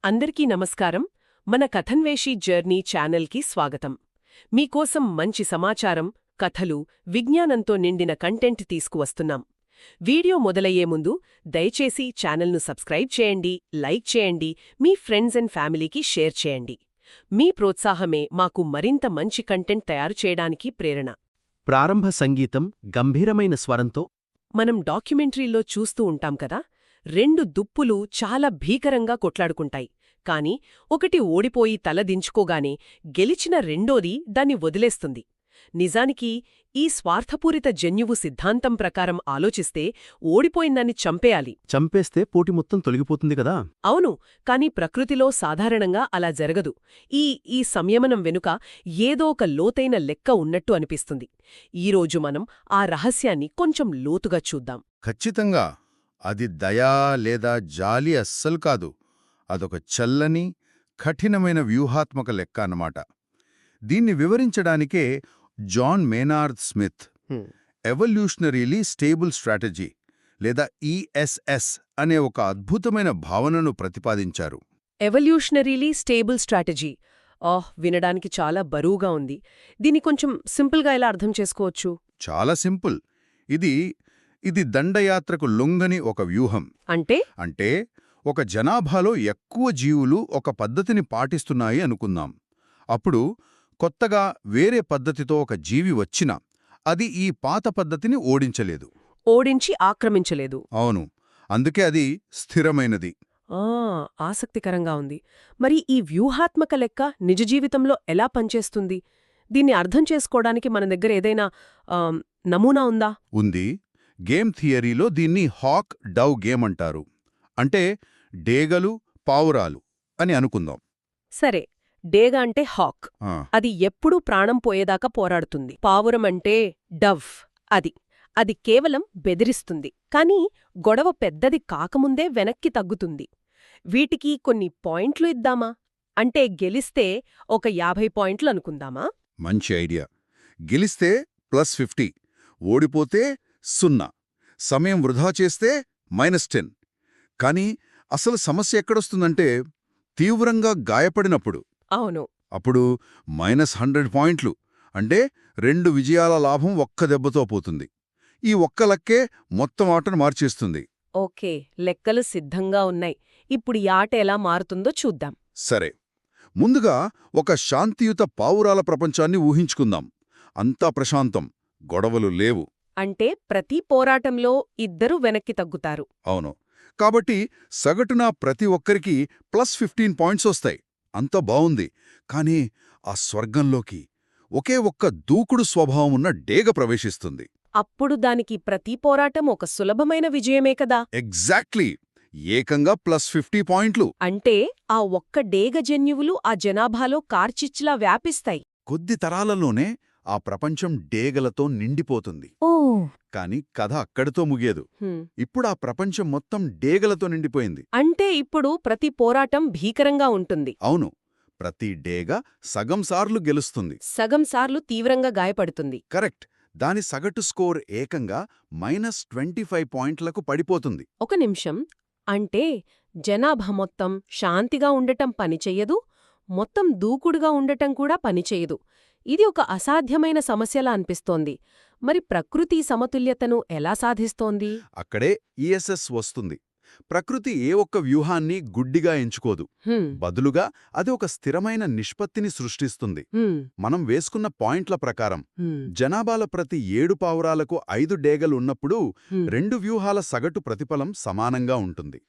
అందరికీ నమస్కారం. మన కథన్వేషి జర్నీ ఛానల్కి స్వాగతం. మీకోసం మంచి సమాచారం, కథలు, విజ్ఞానంతో నిండిన కంటెంట్ తీసుకువస్తున్నాం. వీడియో మొదలయ్యే ముందు దయచేసి ఛానల్ను సబ్స్క్రైబ్ చేయండి, లైక్ చేయండి, మీ ఫ్రెండ్స్ అండ్ ఫ్యామిలీకి షేర్ చేయండి. మీ ప్రోత్సాహమే మాకు మరింత మంచి కంటెంట్ తయారు చేయడానికి ప్రేరణ. ప్రారంభ సంగీతం గంభీరమైన స్వరంతో మనం డాక్యుమెంటరీలో చూస్తూ ఉంటాం కదా, రెండు దుప్పులు చాలా భీకరంగా కొట్లాడుకుంటాయి. కాని ఒకటి ఓడిపోయి తల దించుకోగానే గెలిచిన రెండోది దాన్ని వదిలేస్తుంది. నిజానికి ఈ స్వార్థపూరిత జన్యువు సిద్ధాంతం ప్రకారం ఆలోచిస్తే ఓడిపోయిందాన్ని చంపేయాలి. చంపేస్తే పోటీ మొత్తం తొలగిపోతుంది కదా. అవును, కాని ప్రకృతిలో సాధారణంగా అలా జరగదు. ఈ సంయమనం వెనుక ఏదో ఒక లోతైన లెక్క ఉన్నట్టు అనిపిస్తుంది. ఈరోజు మనం ఆ రహస్యాన్ని కొంచెం లోతుగా చూద్దాం. ఖచ్చితంగా అది దయా లేదా జాలి అస్సలు కాదు. అదొక చల్లని, కఠినమైన వ్యూహాత్మక లెక్క అన్నమాట. దీన్ని వివరించడానికే John Maynard Smith evolutionarily stable strategy లేదా ఈఎస్ఎస్ అనే ఒక అద్భుతమైన భావనను ప్రతిపాదించారు. Evolutionarily stable strategy. వినడానికి చాలా బరువుగా ఉంది. దీన్ని కొంచెం సింపుల్గా ఎలా అర్థం చేసుకోవచ్చు? చాలా సింపుల్. ఇది దండయాత్రకు లొంగని ఒక వ్యూహం. అంటే ఒక జనాభాలో ఎక్కువ జీవులు ఒక పద్ధతిని పాటిస్తున్నాయి అనుకుందాం. అప్పుడు కొత్తగా వేరే పద్ధతితో ఒక జీవి వచ్చినా అది ఈ పాత పద్ధతిని ఓడించి ఆక్రమించలేదు. అవును, అందుకే అది స్థిరమైనది. ఆసక్తికరంగా ఉంది. మరి ఈ వ్యూహాత్మక లెక్క నిజ జీవితంలో ఎలా పనిచేస్తుంది? దీన్ని అర్థం చేసుకోవడానికి మన దగ్గర ఏదైనా నమూనా ఉందా? ఉంది. గేమ్ థియరీలో దీన్ని హాక్ డౌ గేమ్ అంటారు. అంటే డేగలు, పావురాలు అని అనుకుందాం. సరే, డేగ అంటే హాక్. అది ఎప్పుడూ ప్రాణం పోయేదాకా పోరాడుతుంది. పావురం అంటే డవ్. అది కేవలం బెదిరిస్తుంది. కాని గొడవ పెద్దది కాకముందే వెనక్కి తగ్గుతుంది. వీటికి కొన్ని పాయింట్లు ఇద్దామా? అంటే గెలిస్తే ఒక 50 పాయింట్లు అనుకుందామా? మంచి ఐడియా. గెలిస్తే +50, ఓడిపోతే 0, సమయం వృధా చేస్తే -10. కానీ అసలు సమస్య ఎక్కడొస్తుందంటే తీవ్రంగా గాయపడినప్పుడు. అవును, అప్పుడు -100 పాయింట్లు. అంటే 2 విజయాల లాభం ఒక్క దెబ్బతో పోతుంది. ఈ ఒక్క లెక్కే మొత్తం ఆటను మార్చేస్తుంది. ఓకే, లెక్కలు సిద్ధంగా ఉన్నాయి. ఇప్పుడు ఈ ఆట ఎలా మారుతుందో చూద్దాం. సరే, ముందుగా ఒక శాంతియుత పావురాల ప్రపంచాన్ని ఊహించుకుందాం. అంతా ప్రశాంతం, గొడవలు లేవు. అంటే ప్రతి పోరాటంలో ఇద్దరూ వెనక్కి తగ్గుతారు. అవును. కాబట్టి సగటున ప్రతి ఒక్కరికి +15 పాయింట్స్ వస్తాయి. అంతా బావుంది. కానీ ఆ స్వర్గంలోకి ఒకే ఒక్క దూకుడు స్వభావం ఉన్న డేగ ప్రవేశిస్తుంది. అప్పుడు దానికి ప్రతి పోరాటం ఒక సులభమైన విజయమే కదా? ఎగ్జాక్ట్లీ. ఏకంగా +50 పాయింట్లు. అంటే ఆ ఒక్క డేగ జన్యువులు ఆ జనాభాలో కార్చిచ్లా వ్యాపిస్తాయి. కొద్ది తరాలలోనే ఆ ప్రపంచం డేగలతో నిండిపోతుంది. కాని కథ అక్కడితో ముగియదు. ఇప్పుడు ఆ ప్రపంచం మొత్తం డేగలతో నిండిపోయింది. అంటే ఇప్పుడు ప్రతి పోరాటం భీకరంగా ఉంటుంది. అవును, ప్రతి డేగ సగం సార్లు గెలుస్తుంది, సగం సార్లు తీవ్రంగా గాయపడుతుంది. కరెక్ట్. దాని సగటు స్కోర్ ఏకంగా -25 పాయింట్లకు పడిపోతుంది. ఒక నిమిషం. అంటే జనాభా మొత్తం శాంతిగా ఉండటం పనిచెయ్యదు, మొత్తం దూకుడుగా ఉండటం కూడా పనిచెయ్యదు. ఇది ఒక అసాధ్యమైన సమస్యలా అనిపిస్తోంది. మరి ప్రకృతి సమతుల్యతను ఎలా సాధిస్తోంది? అక్కడే ఈఎస్ఎస్ వస్తుంది. ప్రకృతి ఏ ఒక్క వ్యూహాన్ని గుడ్డిగా ఎంచుకోదు. బదులుగా అది ఒక స్థిరమైన నిష్పత్తిని సృష్టిస్తుంది. మనం వేసుకున్న పాయింట్ల ప్రకారం జనాభాల ప్రతి 7 పావురాలకు 5 డేగలు ఉన్నప్పుడు 2 వ్యూహాల సగటు ప్రతిఫలం సమానంగా ఉంటుంది.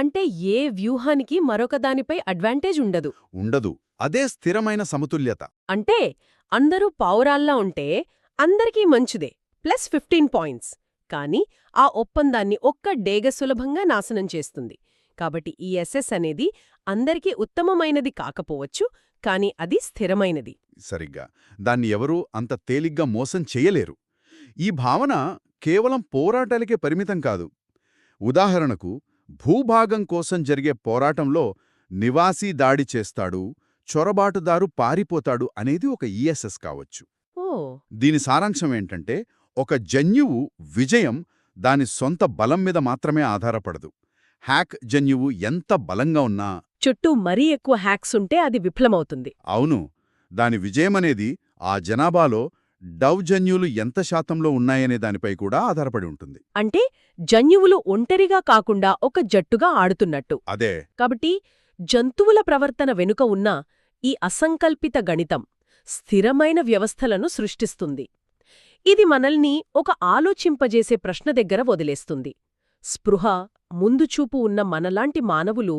అంటే ఏ వ్యూహానికి మరొకదానిపై అడ్వాంటేజ్ ఉండదు. అదే స్థిరమైన సమతుల్యత. అంటే అందరూ పావురాల్లా ఉంటే అందరికీ మంచిదే, +15 పాయింట్స్. కాని ఆ ఒప్పందాన్ని ఒక్క డేగ సులభంగా నాశనం చేస్తుంది. కాబట్టి ఈ ఎస్ఎస్ అనేది అందరికీ ఉత్తమమైనది కాకపోవచ్చు, కాని అది స్థిరమైనది. సరిగ్గా. దాన్ని ఎవరూ అంత తేలిగ్గా మోసం చెయ్యలేరు. ఈ భావన కేవలం పోరాటాలకే పరిమితం కాదు. ఉదాహరణకు, భూభాగం కోసం జరిగే పోరాటంలో నివాసీ దాడి చేస్తాడు, చొరబాటుదారు పారిపోతాడు అనేది ఒక ఈఎస్ఎస్ కావచ్చు. దీని సారాంశం ఏంటంటే, ఒక జన్యువు విజయం దాని సొంత బలం మీద మాత్రమే ఆధారపడదు. హ్యాక్ జన్యువు ఎంత బలంగా ఉన్నా చుట్టూ మరీ ఎక్కువ హ్యాక్స్ ఉంటే అది విఫలమవుతుంది. అవును, దాని విజయమనేది ఆ జనాభాలో డవ్ జన్యువులు ఎంత శాతంలో ఉన్నాయనే దానిపై కూడా ఆధారపడి ఉంటుంది. అంటే జన్యువులు ఒంటరిగా కాకుండా ఒక జట్టుగా ఆడుతున్నట్టు. అదే కాబట్టి జంతువుల ప్రవర్తన వెనుక ఉన్న ఈ అసంకల్పిత గణితం స్థిరమైన వ్యవస్థలను సృష్టిస్తుంది. ఇది మనల్ని ఒక ఆలోచింపజేసే ప్రశ్న దగ్గర వదిలేస్తుంది. స్పృహ, ముందుచూపు ఉన్న మనలాంటి మానవులు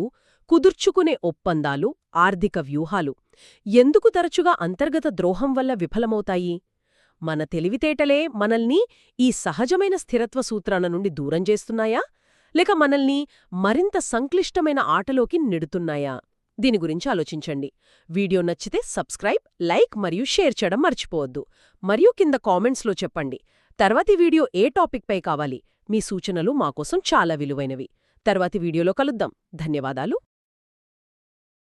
కుదుర్చుకునే ఒప్పందాలు, ఆర్థిక వ్యూహాలు ఎందుకు తరచుగా అంతర్గత ద్రోహం వల్ల విఫలమవుతాయి? మన తెలివితేటలే మనల్ని ఈ సహజమైన స్థిరత్వ సూత్రాల నుండి దూరం చేస్తున్నాయా? లేక మనల్ని మరింత సంక్లిష్టమైన ఆటలోకి నెడుతున్నాయా? దీని గురించి ఆలోచించండి. వీడియో నచ్చితే సబ్స్క్రైబ్, లైక్ మరియు షేర్ చేయడం మర్చిపోవద్దు. మరియు కింద కామెంట్స్లో చెప్పండి, తర్వాతి వీడియో ఏ టాపిక్పై కావాలి? మీ సూచనలు మాకోసం చాలా విలువైనవి. తర్వాతి వీడియోలో కలుద్దాం. ధన్యవాదాలు.